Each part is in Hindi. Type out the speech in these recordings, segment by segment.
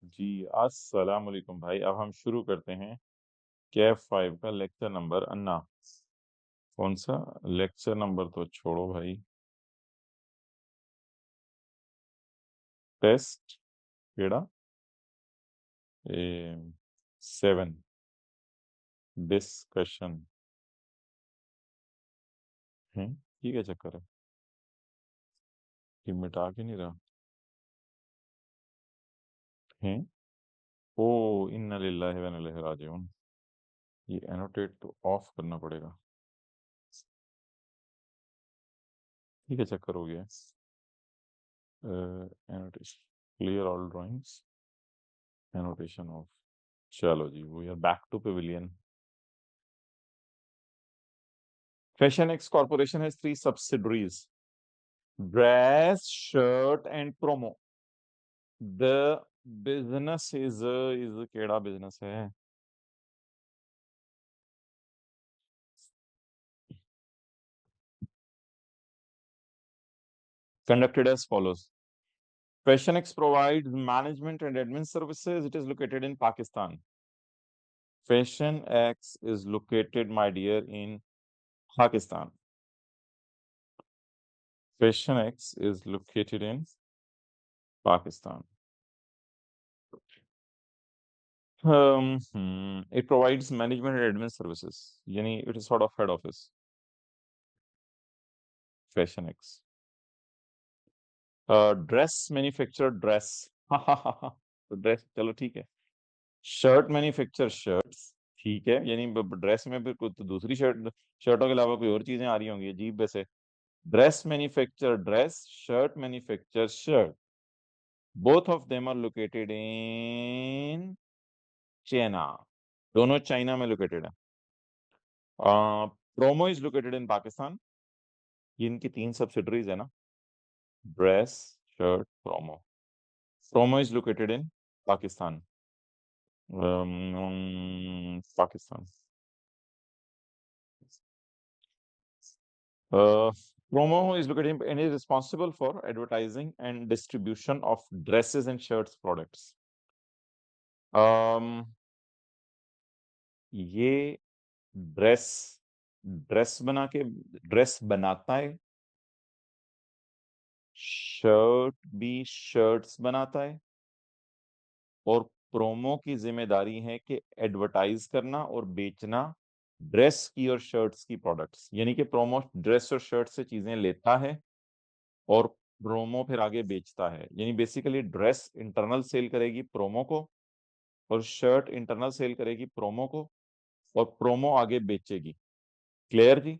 जी अस्सलाम वालेकुम भाई। अब हम शुरू करते हैं कैफ 5 का लेक्चर नंबर अन्ना। कौन सा लेक्चर नंबर तो छोड़ो भाई। टेस्ट केड़ा 7 डिस्कशन है। ये क्या चक्कर है कि मिटा के नहीं रहा है। ओ इन्ना लिल्लाहि व इन्ना इलैहि राजिऊन। ये एनोटेट तो ऑफ करना पड़ेगा। ये क्या चक्कर हो गया। Annotation clear all drawings annotation off. चलो जी we are back to pavilion. Fashion X Corporation has three subsidiaries: dress, shirt, and promo. The business is केड़ा business है? Conducted as follows. Fashion X provides management and admin services. It is located in Pakistan. Fashion X is located, my dear, in Pakistan. Fashion X is located in Pakistan. It provides management and admin services. Yani it is sort of head office. Fashion X. Dress manufacture dress तो ड्रेस चलो ठीक है। शर्ट मैन्युफैक्चर शर्ट्स ठीक है, यानी ड्रेस में फिर कुछ तो दूसरी शर्टों के अलावा कोई और चीजें आ रही होंगी अजीब वैसे। Dress manufacture dress, shirt manufacture shirt. Both of them are located in China. दोनों चाइना में लोकेटेड है। Promo is located in Pakistan. ये इनकी तीन सब्सिडरीज है ना, dress, shirt, promo. Promo is located in Pakistan. Pakistan. Promo is located and is responsible for advertising and distribution of dresses and shirts products. ये ड्रेस ड्रेस बना के ड्रेस बनाता है, शर्ट भी शर्ट्स बनाता है, और प्रोमो की जिम्मेदारी है कि एडवर्टाइज करना और बेचना ड्रेस की और शर्ट्स की प्रोडक्ट्स। यानी कि प्रोमो ड्रेस और शर्ट से चीजें लेता है और प्रोमो फिर आगे बेचता है। यानी बेसिकली ड्रेस इंटरनल सेल करेगी प्रोमो को, और शर्ट इंटरनल सेल करेगी प्रोमो को, और प्रोमो आगे बेचेगी। क्लियर जी।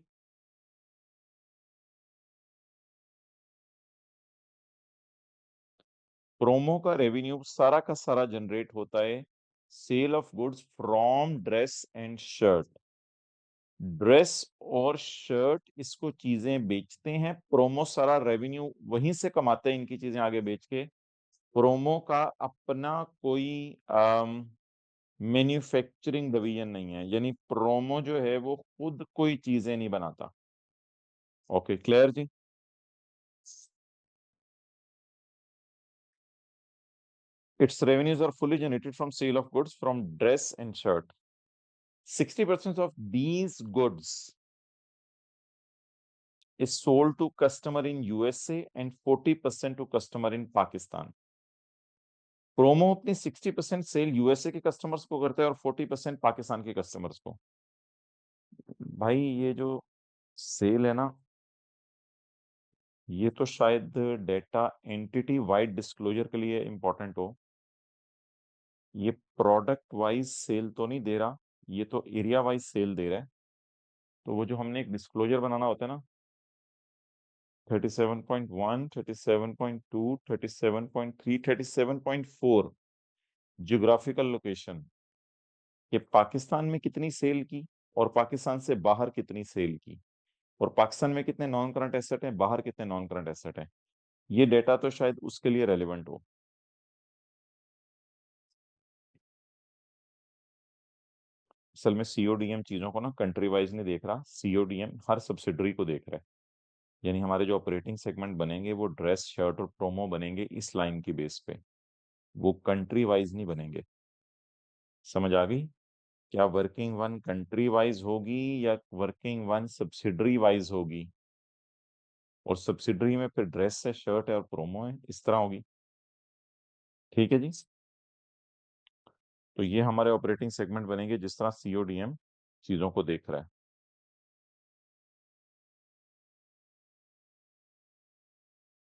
प्रोमो का रेवेन्यू सारा का सारा जनरेट होता है sale of goods from dress and shirt. Dress और शर्ट इसको चीजें बेचते हैं, प्रोमो सारा रेवेन्यू वहीं से कमाते हैं इनकी चीजें आगे बेच के। प्रोमो का अपना कोई मैन्युफैक्चरिंग डिवीजन नहीं है, यानी प्रोमो जो है वो खुद कोई चीजें नहीं बनाता। ओके क्लियर जी। Its revenues are fully generated from sale of goods from dress and shirt. 60% of these goods is sold to customer in USA and 40% to customer in Pakistan. Promo अपनी 60% सेल यूएसए के कस्टमर्स को करता है और 40% पाकिस्तान के कस्टमर्स को। भाई ये जो सेल है ना, ये तो शायद डेटा एंटिटी वाइड डिस्क्लोजर के लिए इंपॉर्टेंट हो। ये प्रोडक्ट वाइज सेल तो नहीं दे रहा, ये तो एरिया वाइज सेल दे रहा है। तो वो जो हमने एक डिस्क्लोजर बनाना होता है ना, 37.1, 37.2, 37.3, 37.4 जियोग्राफिकल लोकेशन, ये पाकिस्तान में कितनी सेल की और पाकिस्तान से बाहर कितनी सेल की, और पाकिस्तान में कितने नॉन करंट एसेट हैं, बाहर कितने नॉन करंट एसेट हैं, ये डेटा तो शायद उसके लिए रेलिवेंट हो। असल में सीओडीएम चीजों को ना कंट्री वाइज नहीं देख रहा, सीओडीएम हर सब्सिडरी को देख रहा है। यानी हमारे जो ऑपरेटिंग सेगमेंट बनेंगे वो ड्रेस, शर्ट और प्रोमो बनेंगे इस लाइन की बेस पे। वो कंट्री वाइज नहीं बनेंगे। समझ आ गई? क्या वर्किंग वन कंट्री वाइज होगी या वर्किंग वन सब्सिडरी वाइज होगी? और सब्सिडरी में फिर ड्रेस है, शर्ट है और प्रोमो है, इस तरह होगी। ठीक है जी। तो ये हमारे ऑपरेटिंग सेगमेंट बनेंगे जिस तरह सीओडीएम चीजों को देख रहा है।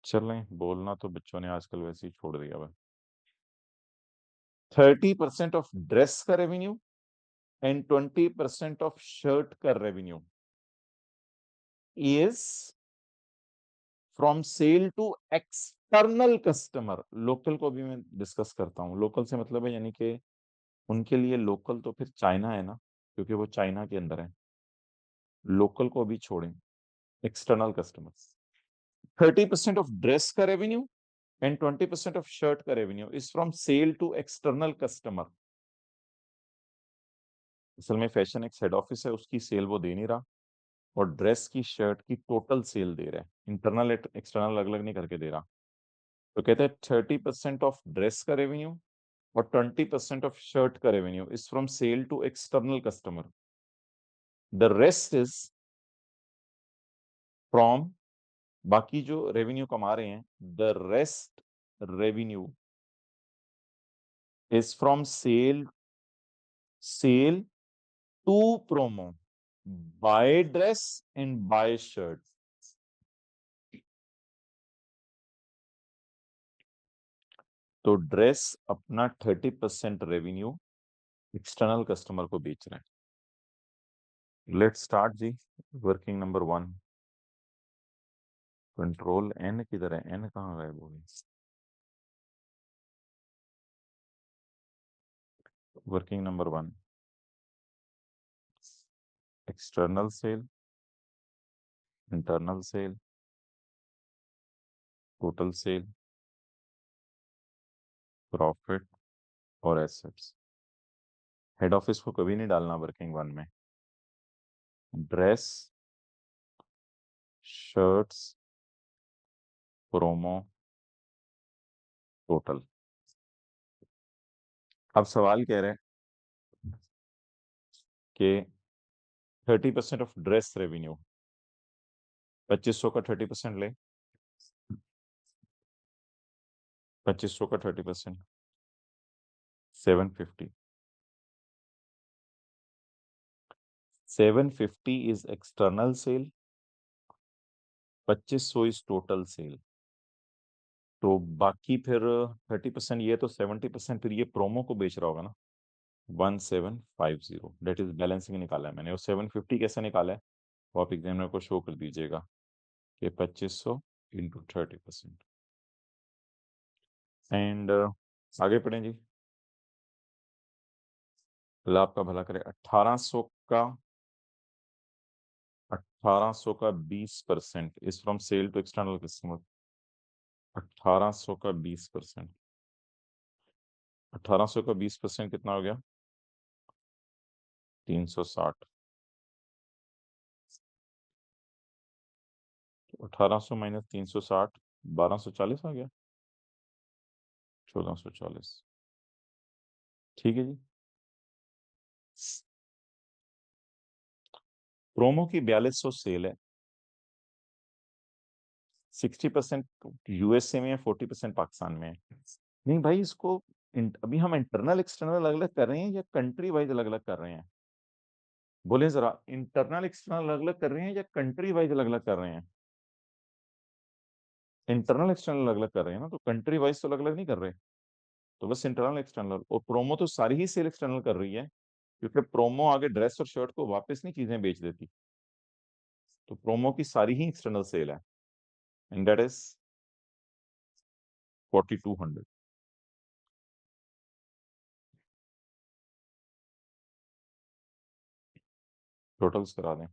चल रहे बोलना तो बच्चों ने आजकल वैसे ही छोड़ दिया हुआ। 30% ऑफ ड्रेस का रेवेन्यू एंड 20% ऑफ शर्ट का revenue is from sale to external customer. Local को भी मैं डिस्कस करता हूं। लोकल से मतलब है यानी कि उनके लिए लोकल तो फिर चाइना है ना, क्योंकि वो चाइना के अंदर है। लोकल को भी छोड़ें, एक्सटर्नल कस्टमर्स। 30% ऑफ ड्रेस का रेवेन्यू एंड 20% ऑफ शर्ट का revenue is from sale to external customer. असल में फैशन एक हेड ऑफिस है, उसकी सेल वो दे नहीं रहा, और ड्रेस की शर्ट की टोटल सेल दे रहा है, इंटरनल एक्सटर्नल अलग अलग नहीं करके दे रहा। तो कहते हैं 30% ऑफ ड्रेस का रेवेन्यू और 20% ऑफ शर्ट का revenue is from sale to external customer. The rest is from, बाकी जो रेवेन्यू कमा रहे हैं, the rest revenue is from sale sale to promo, by dress and by shirt. तो ड्रेस अपना 30% रेवेन्यू एक्सटर्नल कस्टमर को बेच रहे हैं। लेट स्टार्ट जी। Working number 1। कंट्रोल एन किधर है? एन कहाँ गए? वो working number 1, external sale, internal sale, total cell, profit और एसेट्स। हेड ऑफिस को कभी नहीं डालना वर्किंग 1 में। Dress, shirts, promo, total. अब सवाल कह रहे हैं कि 30% ऑफ ड्रेस रेवेन्यू, 2500 का 30% ले, 2500 का 30%, 750। 750 is external sale, 2500 is total sale. तो बाकी फिर 30%, ये तो 70% फिर ये प्रोमो को बेच रहा होगा ना। 1750 डेट इज बैलेंसिंग निकाला है मैंने। और 750 कैसे निकाला है वो आप एग्जामिनर को शो कर दीजिएगा कि 2500 इंटू 30%। एंड आगे पढ़ें जी। अल्लाह आपका भला करे। 1800 का 20% is from sale to external customer. 1800 का 20%, 1800 का 20% कितना हो गया? 360। 1800 माइनस 360, 1240 आ गया। 1440। ठीक है जी। प्रोमो की 4200 सेल है। 60% यूएसए में है, 40% पाकिस्तान में है। नहीं भाई, इसको अभी हम इंटरनल एक्सटर्नल अलग अलग कर रहे हैं या कंट्री वाइज अलग अलग कर रहे हैं? बोले जरा, इंटरनल एक्सटर्नल अलग अलग कर रहे हैं या कंट्री वाइज अलग अलग कर रहे हैं? इंटरनल एक्सटर्नल अलग अलग कर रहे हैं ना, तो कंट्री वाइज तो अलग अलग नहीं कर रहे। तो बस इंटरनल एक्सटर्नल। और प्रोमो तो सारी ही सेल एक्सटर्नल कर रही है, क्योंकि प्रोमो आगे ड्रेस और शर्ट को वापस नहीं चीजें बेच देती। तो प्रोमो की सारी ही एक्सटर्नल सेल है, एंड दैट इज 4200। टोटल्स करा दें।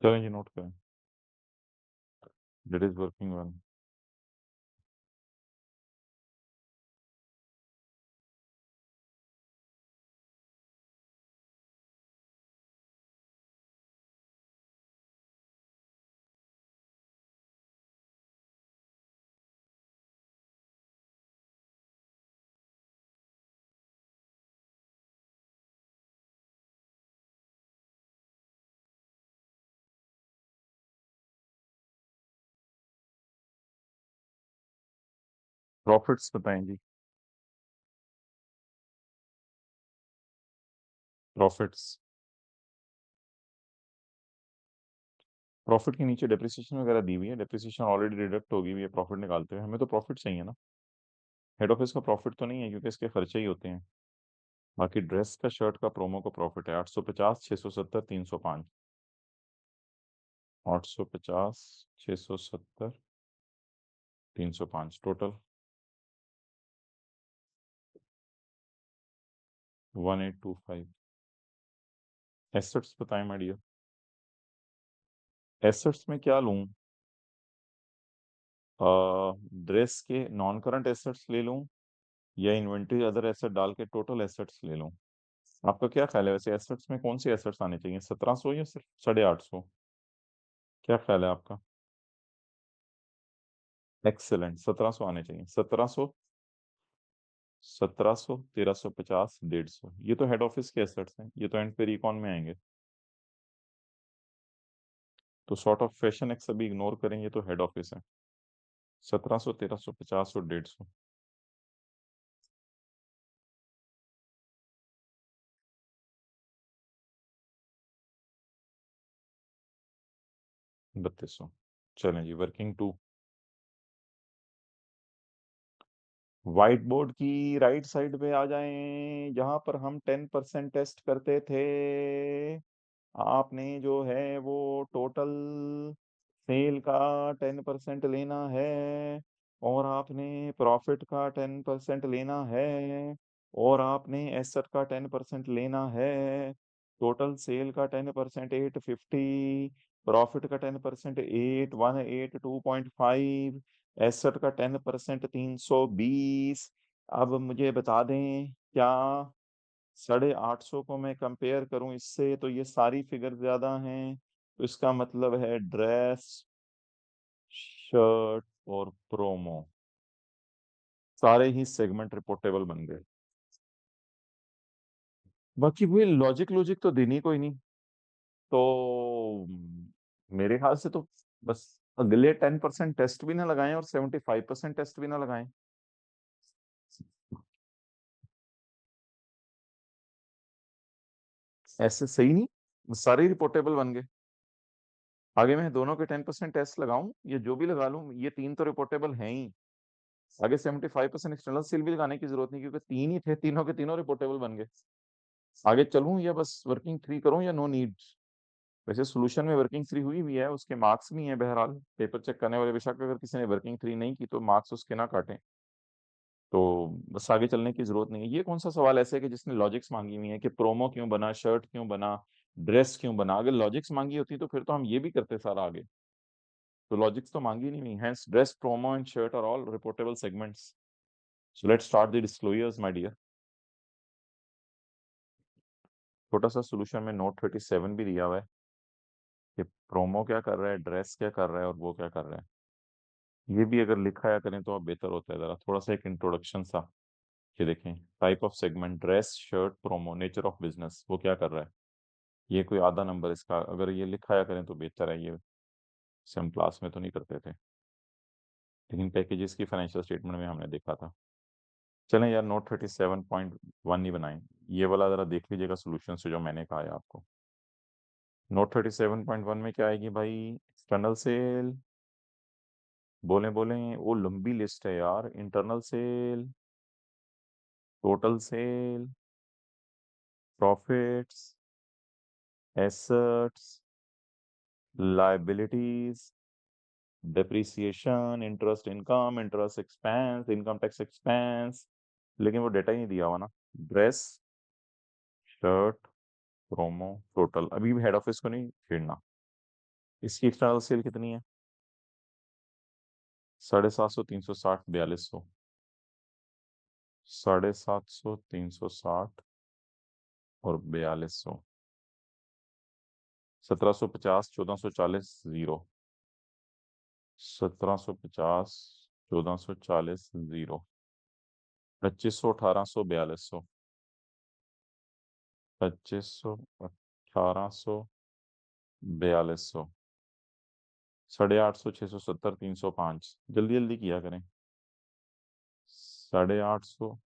चलें जी, नोट करें। That is working well. Profits बताएं जी। प्रॉफिट्स। प्रॉफिट के नीचे डेप्रिसिएशन वगैरह दी हुई है, डेप्रिसिएशन ऑलरेडी डिडक्ट होगी हुई है प्रॉफिट निकालते हुए। हमें तो प्रॉफिट चाहिए ना, हेड ऑफिस का प्रॉफिट तो नहीं है क्योंकि इसके खर्चे ही होते हैं। बाकी ड्रेस का, शर्ट का, प्रोमो का प्रॉफिट है 850, 670, 305। 850, 670, 305 टोटल 1825। एसेट्स बताएं माय डियर। एसेट्स में क्या लूं? ड्रेस के नॉन करंट एसेट्स ले लूं या इन्वेंटरी अदर एसेट डाल के टोटल एसेट्स ले लूं? आपका क्या ख्याल है वैसे, एसेट्स में कौन सी एसेट्स आने चाहिए, 1700 या सिर्फ 850? क्या ख्याल है आपका? एक्सेलेंट, 1700 आने चाहिए। 1700, 1700, 1350, 150, ये तो हेड ऑफिस के एसेट्स हैं, ये तो एंड पे रिकॉन में आएंगे। तो सॉर्ट ऑफ फैशन एक्स अभी इग्नोर करें, ये तो हेड ऑफिस है। 1700, 1350 और 150। 3200। चलें जी, वर्किंग टू। व्हाइट बोर्ड की राइट साइड पे आ जाएं, जहां पर हम 10% टेस्ट करते थे। आपने जो है वो टोटल सेल का 10% लेना है, और आपने प्रॉफिट का 10% लेना है, और आपने एसेट का 10% लेना है। टोटल सेल का 10% 850, प्रॉफिट का 10% 8182.5, एसेट का 10% 320। अब मुझे बता दें, क्या 850 को मैं कंपेयर करूं इससे तो ये सारी फिगर ज्यादा हैं, तो इसका मतलब है ड्रेस, शर्ट और प्रोमो सारे ही सेगमेंट रिपोर्टेबल बन गए। बाकी वही लॉजिक लॉजिक तो देनी कोई नहीं। तो मेरे ख्याल से तो बस अगले 10% टेस्ट भी ना लगाएं और 75% टेस्ट भी ना लगाएं। ऐसे सही नहीं, सारे रिपोर्टेबल बन गए। आगे मैं दोनों के 10% टेस्ट लगाऊं या जो भी लगा लूं, ये तीन तो रिपोर्टेबल हैं ही। आगे 75% एक्सटर्नल सेल भी लगाने की जरूरत नहीं, क्योंकि तीन ही थे, तीनों के तीनों रिपोर्टेबल बन गए। आगे चलूं या बस वर्किंग थ्री करूं या नो नीड? वैसे सोल्यूशन में वर्किंग थ्री हुई भी है, उसके मार्क्स भी हैं, बहरहाल पेपर चेक करने वाले बेशक अगर किसी ने वर्किंग थ्री नहीं की तो मार्क्स उसके ना काटें। तो बस आगे चलने की जरूरत नहीं है। ये कौन सा सवाल ऐसे है कि जिसने लॉजिक्स मांगी हुई है कि प्रोमो क्यों बना, शर्ट क्यों बना, ड्रेस क्यों बना? अगर लॉजिक्स मांगी होती तो फिर तो हम ये भी करते सारा आगे। तो लॉजिक्स तो मांगी नहीं हुई। Hence dress, promo and shirt are all reportable segments. So let's start the disclosures, my dear. छोटा सा सोल्यूशन में नोट 37 भी दिया हुआ है कि प्रोमो क्या कर रहा है, ड्रेस क्या कर रहा है और वो क्या कर रहा है। ये भी अगर लिखा या करें तो आप बेहतर होता है। जरा थोड़ा सा एक इंट्रोडक्शन सा कि देखें, type of segment dress, shirt, promo, nature of business, वो क्या कर रहा है। ये कोई आधा नंबर इसका अगर ये लिखा या करें तो बेहतर है। ये से हम क्लास में तो नहीं करते थे, लेकिन पैकेजेस की फाइनेंशियल स्टेटमेंट में हमने देखा था। चलें यार, नोट 37.1 ही बनाएं। ये वाला जरा देख लीजिएगा सोल्यूशन से जो मैंने कहा है आपको। नोट 37.1 में क्या आएगी भाई? एक्सटर्नल सेल, बोलें बोलें, वो लंबी लिस्ट है यार। Internal sale, total sale, profits, assets, liabilities, depreciation, interest income, interest expense, income tax expense. लेकिन वो डेटा ही नहीं दिया हुआ ना। Dress, shirt, promo, total. अभी भी हेड ऑफिस को नहीं छेड़ना। इसकी एक्सटर्नल सेल कितनी है? 750, 360, 4200। 750, 360 और 4200। 1750, 1440, 0। 1750, 1440, 0। 2500, 1800, 4200। 2500, 1800, 4200। 850, 670, 305। जल्दी जल्दी किया करें। 850,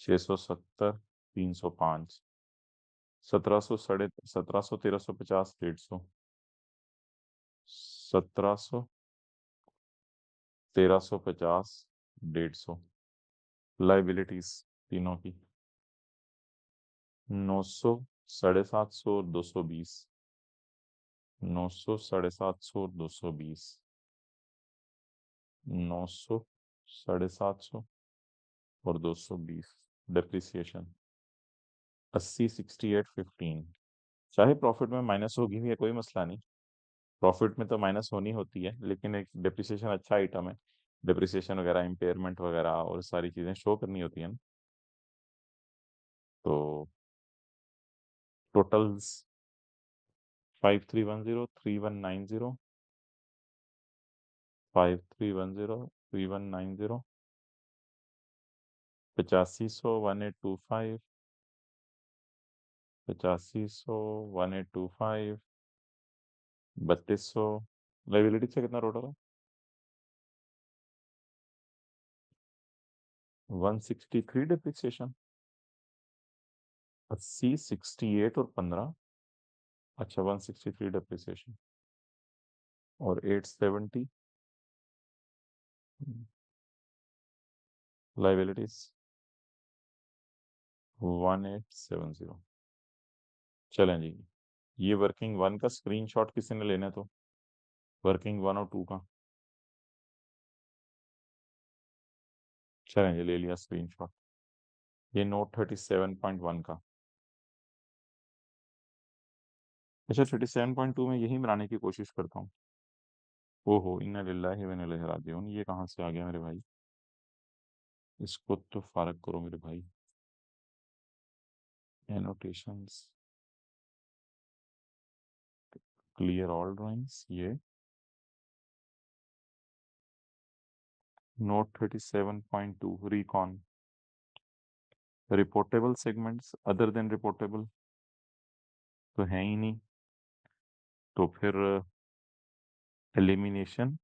670, 305। 1700, 1700, 1350, 150। 1700, 1350, 150। लाइबिलिटीज तीनों की 900, 750, 220। 900, 750, 220। 900, 750 और 220। डेप्रिसिएशन 80, 68, 15। चाहे प्रॉफिट में माइनस होगी भी है, कोई मसला नहीं। प्रॉफिट में तो माइनस होनी होती है, लेकिन एक डेप्रिसिएशन अच्छा आइटम है। डेप्रिसिएशन वगैरह, इम्पेयरमेंट वगैरह और सारी चीज़ें शो करनी होती हैं ना। तो टोटल्स 5310, 3190। 5310, 3190। 8500, 1825। 8500, 1825। 3200। लाइबिलिटी से कितना टोटल है? 163 डिप्रिसिएशन। 80, 68 और 15। अच्छा, 163 डिप्रिसिएशन और 870 लाइबिलिटीज 1870। चलें जी। ये वर्किंग वन का स्क्रीनशॉट किसी ने लेना है तो वर्किंग वन और टू का। चलें जी, ले लिया स्क्रीनशॉट। ये नोट 37.1 का। अच्छा, 37.2 में यही बनाने की कोशिश करता हूँ। ओहो, इन्ना लिल्लाहि व इन्ना इलैहि राजिऊन। ये कहाँ से आ गया मेरे भाई? इसको तो फारग करो मेरे भाई। Annotations, clear all drawings. ये note 37.2 recon. Reportable segments other than reportable तो है ही नहीं, तो फिर एलिमिनेशन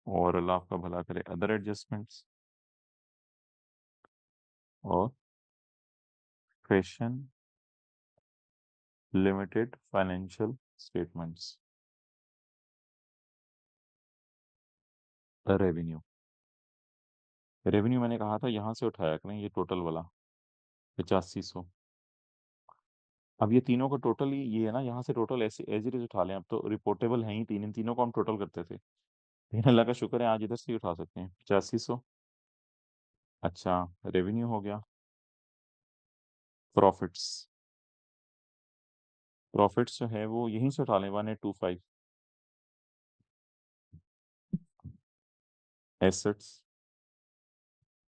और अल्लाह आपका भला करे अदर एडजस्टमेंट्स और question limited financial statements. Revenue, revenue मैंने कहा था यहाँ से उठाया करें, ये टोटल वाला 8500। अब ये तीनों का टोटल ही ये है ना, यहाँ से टोटल ऐसे एज इट इज उठा लें। अब तो रिपोर्टेबल है ही तीन, इन तीनों को हम टोटल करते थे, लेकिन अल्लाह का शुक्र है आज इधर से ही उठा सकते हैं 8500। अच्छा, रेवेन्यू हो गया। प्रॉफिट्स, प्रॉफिट्स जो है वो यहीं से उठा लें 1825। एसेट्स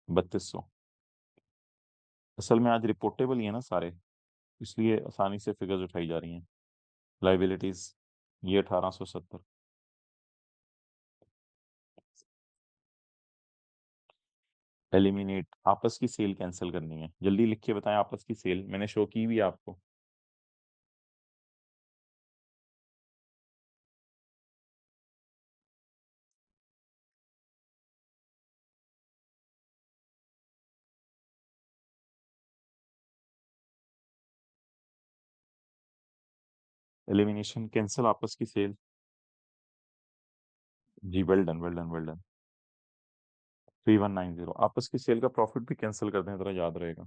3200। असल में आज रिपोर्टेबल ही है ना सारे, इसलिए आसानी से फिगर्स उठाई जा रही हैं। लाइबिलिटीज ये 1870। एलिमिनेट, आपस की सेल कैंसिल करनी है। जल्दी लिख के बताएं, आपस की सेल मैंने शो की भी है आपको। एलिमिनेशन कैंसिल आपस की सेल। जी, well done, well done, well done. 3190 आपस की सेल का प्रॉफिट भी कैंसिल करते हैं, जरा याद रहेगा।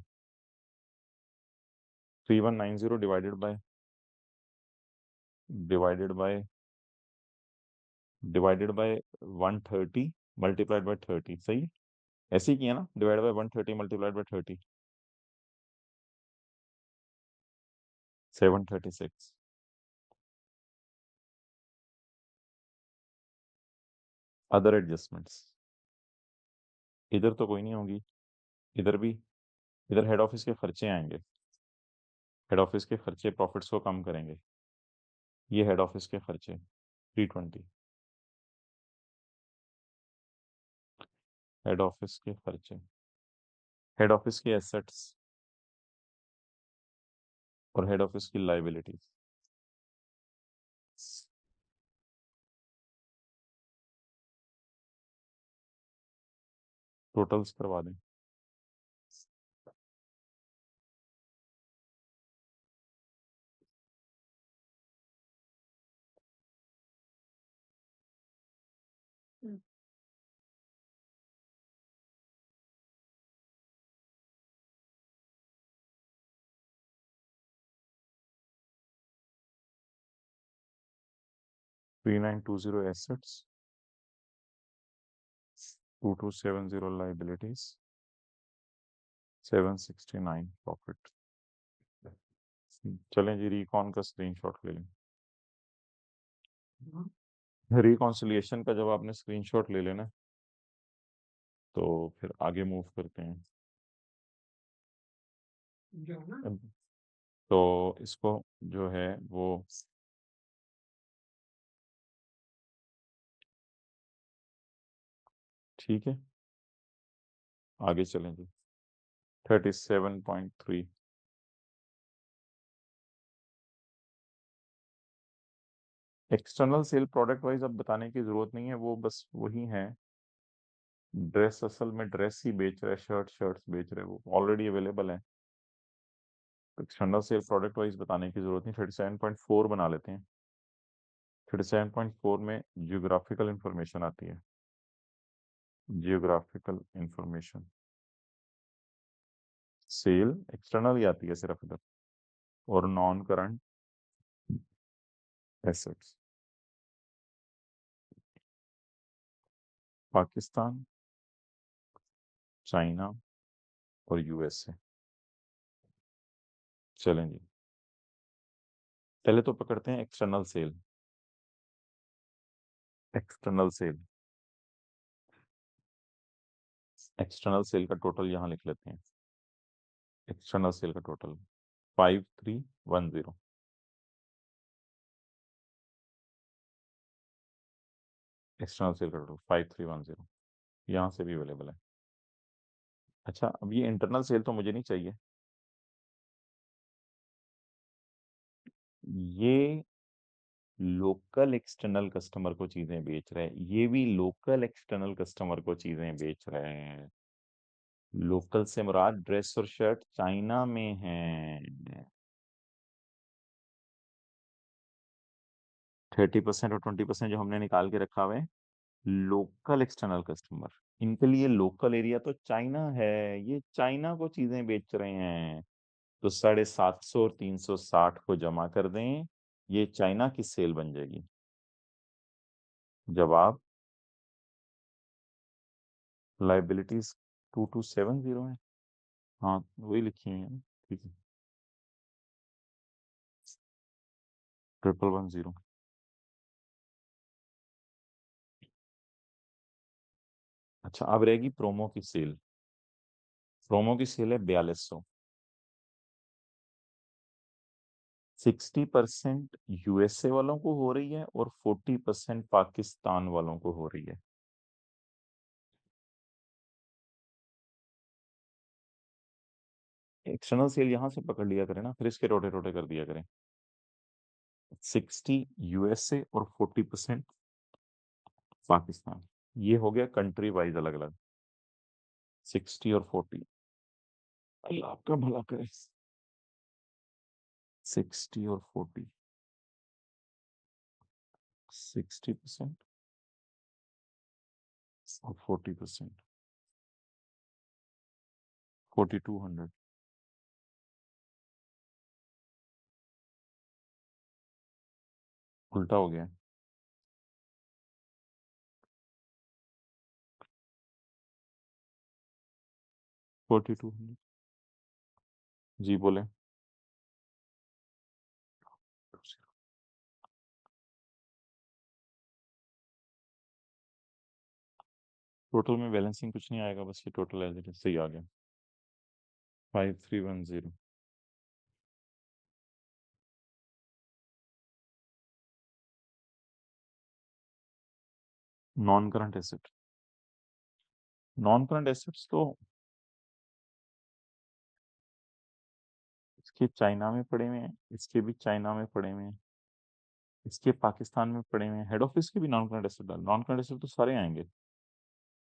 3190 divided by divided by 130 multiplied by 30। सही, ऐसे ही किया ना, divide by 130 multiplied by 30। 736। Other adjustments, इधर तो कोई नहीं होगी, इधर भी, इधर हेड ऑफिस के खर्चे आएंगे, हेड ऑफिस के खर्चे प्रॉफिट्स को कम करेंगे। ये हेड ऑफिस के खर्चे 320, हेड ऑफिस के खर्चे, हेड ऑफिस के एसेट्स और हेड ऑफिस की लाइबिलिटीज। टोटल्स करवा दें। हम्म। 3920 एसेट्स, 2270 लाइबिलिटीज, 769 प्रॉफिट। चलें जी, रिकॉन का स्क्रीनशॉट ले लें। रिकॉन्सिलिएशन का जब आपने स्क्रीनशॉट ले लेना तो फिर आगे मूव करते हैं। तो इसको जो है वो ठीक है, आगे चलें जी। 37.3, एक्सटर्नल सेल प्रोडक्ट वाइज अब बताने की जरूरत नहीं है, वो बस वही है। ड्रेस, असल में ड्रेस ही बेच रहे, शर्ट्स बेच रहे, वो ऑलरेडी अवेलेबल है। एक्सटर्नल सेल प्रोडक्ट वाइज बताने की जरूरत नहीं। 37.4 बना लेते हैं। 37.4 में जियोग्राफिकल इंफॉर्मेशन आती है, जियोग्राफिकल इंफॉर्मेशन सेल एक्सटर्नल ही आती है सिर्फ इधर, और non current assets. Pakistan, China और यूएसए। चलें जी, पहले तो पकड़ते हैं external sale. External sale, external sale का टोटल यहां लिख लेते हैं। एक्सटर्नल सेल का टोटल 5310, एक्सटर्नल सेल का टोटल 5310 यहां से भी अवेलेबल है। अच्छा, अब ये इंटरनल सेल तो मुझे नहीं चाहिए, ये लोकल एक्सटर्नल कस्टमर को चीजें बेच रहे हैं, ये भी लोकल एक्सटर्नल कस्टमर को चीजें बेच रहे हैं। लोकल से मुराद ड्रेस और शर्ट चाइना में है। 30% और 20% जो हमने निकाल के रखा हुआ है, लोकल एक्सटर्नल कस्टमर, इनके लिए लोकल एरिया तो चाइना है, ये चाइना को चीजें बेच रहे हैं। तो 750 और 360 को जमा कर दें, ये चाइना की सेल बन जाएगी। जवाब लाइबिलिटीज 2270 है। हाँ, वही लिखी हुई है, ठीक है। 1110। अच्छा, अब रहेगी प्रोमो की सेल। प्रोमो की सेल है 4200। 60% यूएसए वालों को हो रही है और 40% पाकिस्तान वालों को हो रही है। एक्सटर्नल सेल यहां से पकड़ लिया करें ना, फिर इसके रोटे रोटे कर दिया करें। 60 यूएसए और 40% पाकिस्तान, ये हो गया कंट्री वाइज अलग अलग। 60 और 40, अल्लाह आपका भला करे। 60 और 40, 60% और 40%, 4200। उल्टा हो गया। 4200। जी बोले। टोटल में बैलेंसिंग कुछ नहीं आएगा, बस ये टोटल एज इट इज सही आ गया 5310। Non current asset, non current assets तो इसके चाइना में पड़े हुए हैं, इसके भी चाइना में पड़े हुए हैं, इसके पाकिस्तान में पड़े हुए हैं। हेड ऑफिस के भी नॉन करंट एसेट डाल, नॉन करंट एसेट तो सारे आएंगे।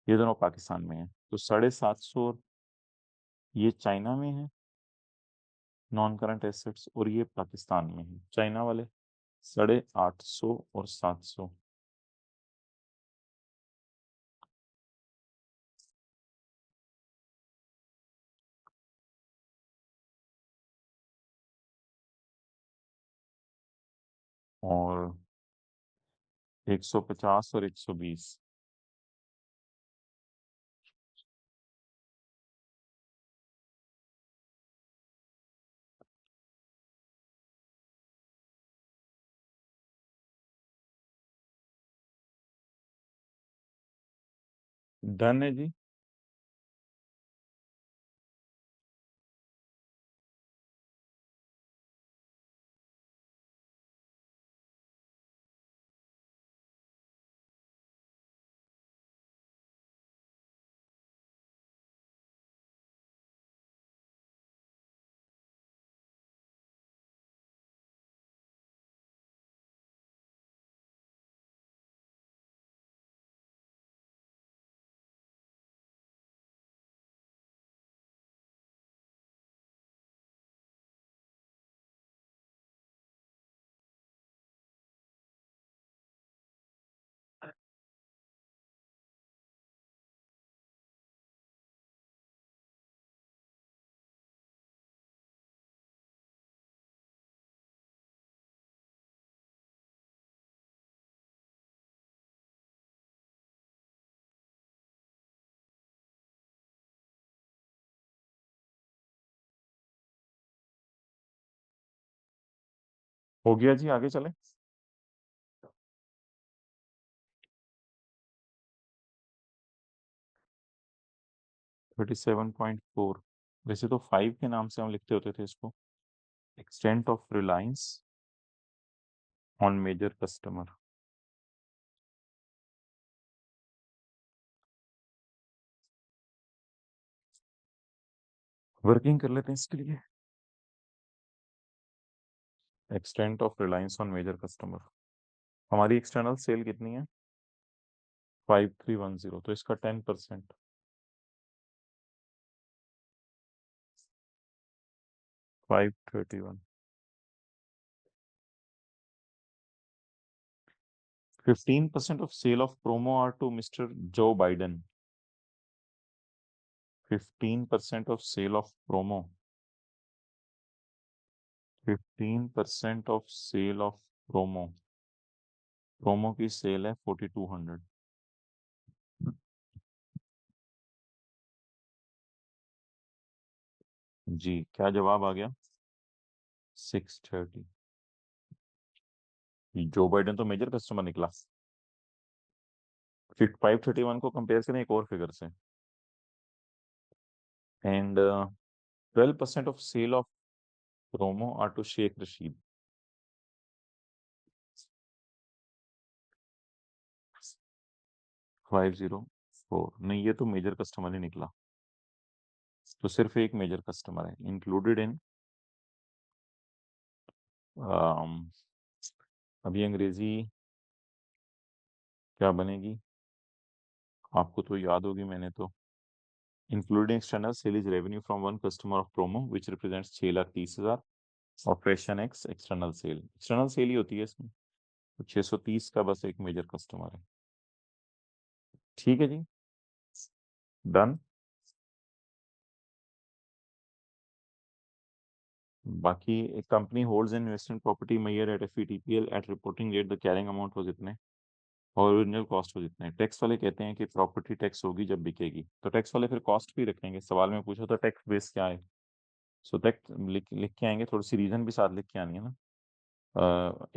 ये दोनों पाकिस्तान में है तो 750, ये चाइना में है नॉन करंट एसेट्स, और ये पाकिस्तान में है चाइना वाले 850 और 700। और 150 और 120। डन है जी। हो गया जी, आगे चले। 37.4, वैसे तो 5 के नाम से हम लिखते होते थे इसको। Extent of reliance on major customer. Working कर लेते हैं इसके लिए। Extent of reliance on major customer, हमारी एक्सटर्नल सेल कितनी है 5310, तो इसका 10%। 531। 15% of sale of promo are to Mr. Joe Biden। 15% of sale of promo, 15% of sale of promo, promo की सेल है 4200। जी क्या जवाब आ गया 630। जो बाइडेन तो मेजर कस्टमर निकला। फिर 531 को कंपेयर करें एक और फिगर से। And 12% of sale of promo are to Sheikh Rashid. 504, नहीं ये तो मेजर कस्टमर ही निकला, तो सिर्फ एक मेजर कस्टमर है इंक्लूडेड इन। अभी अंग्रेजी क्या बनेगी आपको तो याद होगी, मैंने तो including external sale is revenue from one customer of promo which represents 6,30,000। Operation X external sale, external sale ही होती है इसमें, तो 630 का बस एक मेजर कस्टमर है। ठीक है जी, डन। बाकी एक company holds an investment property मैयर at FETPL at reporting date the carrying amount was इतने और ओरिजिनल कॉस्ट वाज इतने। टैक्स वाले कहते हैं कि प्रॉपर्टी टैक्स होगी जब बिकेगी, तो टैक्स वाले फिर कॉस्ट भी रखेंगे। सवाल में पूछा तो टैक्स बेस क्या है, सो टैक्स लिख के आएंगे, थोड़ी सी रीजन भी साथ लिख के आनी है ना,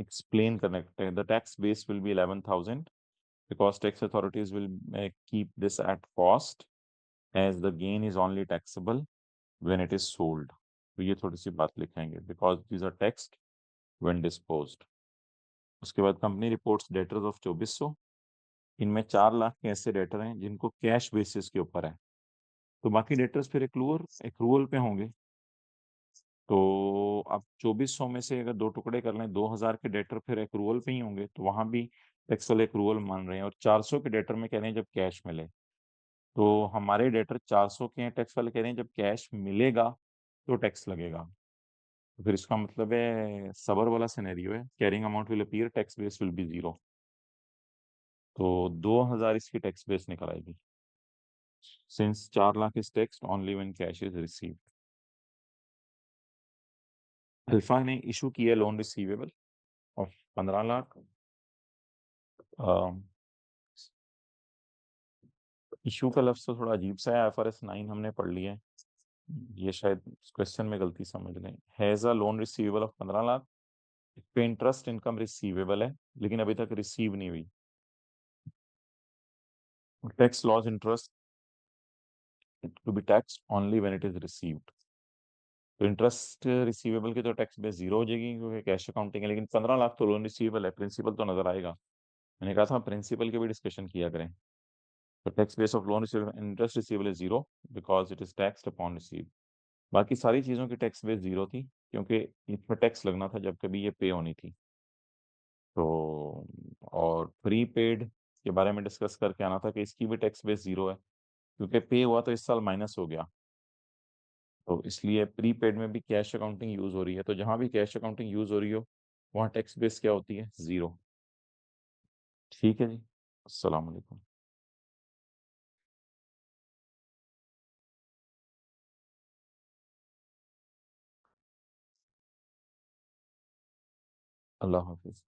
एक्सप्लेन करने the tax base will be 11,000 because tax authorities will keep this at cost as the gain is only taxable when it is sold. तो ये थोड़ी सी बात लिखेंगे, because these are taxed when disposed. उसके बाद कंपनी रिपोर्ट्स डेटर्स ऑफ 2400। इनमें 4 लाख के ऐसे डेटर हैं जिनको कैश बेसिस के ऊपर है, तो बाकी डेटर्स फिर एक्रूअल पे होंगे। तो अब 2400 में से अगर 2 टुकड़े कर लें, 2000 के डेटर फिर एक्रूअल पे ही होंगे, तो वहां भी टैक्स वाले एक्रूअल मान रहे हैं। और 400 के डेटर में कह रहे हैं जब कैश मिले, तो हमारे डेटर 400 के हैं, टैक्स वाले कह रहे हैं जब कैश मिलेगा तो टैक्स लगेगा। तो फिर इसका मतलब है सबर वाला सिनेरियो है, carrying amount will appear, tax base will be 0। तो 2000 इसकी टैक्स बेस निकल आएगी, since 4 lakh is taxed only when cash is received. Alpha ने इशू किया loan receivable of 15 lakh. Issue का लफ्ज तो थोड़ा अजीब सा है, IFRS 9 हमने पढ़ लिया है, ये शायद क्वेश्चन में गलती समझ लें। Has a loan receivable of 15 lakh, इस पे इंटरेस्ट इनकम रिसीवेबल है लेकिन अभी तक रिसीव नहीं हुई। Tax loss interest to be tax only when it is received. तो इंटरेस्ट रिसीवेबल की तो टैक्स बेस 0 हो जाएगी क्योंकि कैश अकाउंटिंग है, लेकिन 15 लाख तो लोन रिसीवेबल है, प्रिंसिपल तो नजर आएगा। मैंने कहा था प्रिंसिपल के भी डिस्कशन किया करें। तो tax base of loan receivable, interest receivable is 0 because it is taxed upon receive. बाकी सारी चीज़ों की टैक्स बेस 0 थी क्योंकि इसमें टैक्स लगना था जब कभी ये पे होनी थी। तो और प्रीपेड के बारे में डिस्कस करके आना था कि इसकी भी टैक्स बेस 0 है क्योंकि पे हुआ तो इस साल माइनस हो गया। तो इसलिए प्रीपेड में भी कैश अकाउंटिंग यूज हो रही है, तो जहां भी कैश अकाउंटिंग यूज हो रही हो वहां टैक्स बेस क्या होती है? 0। ठीक है जी, अस्सलाम वालेकुम। अल्लाह हाफिज।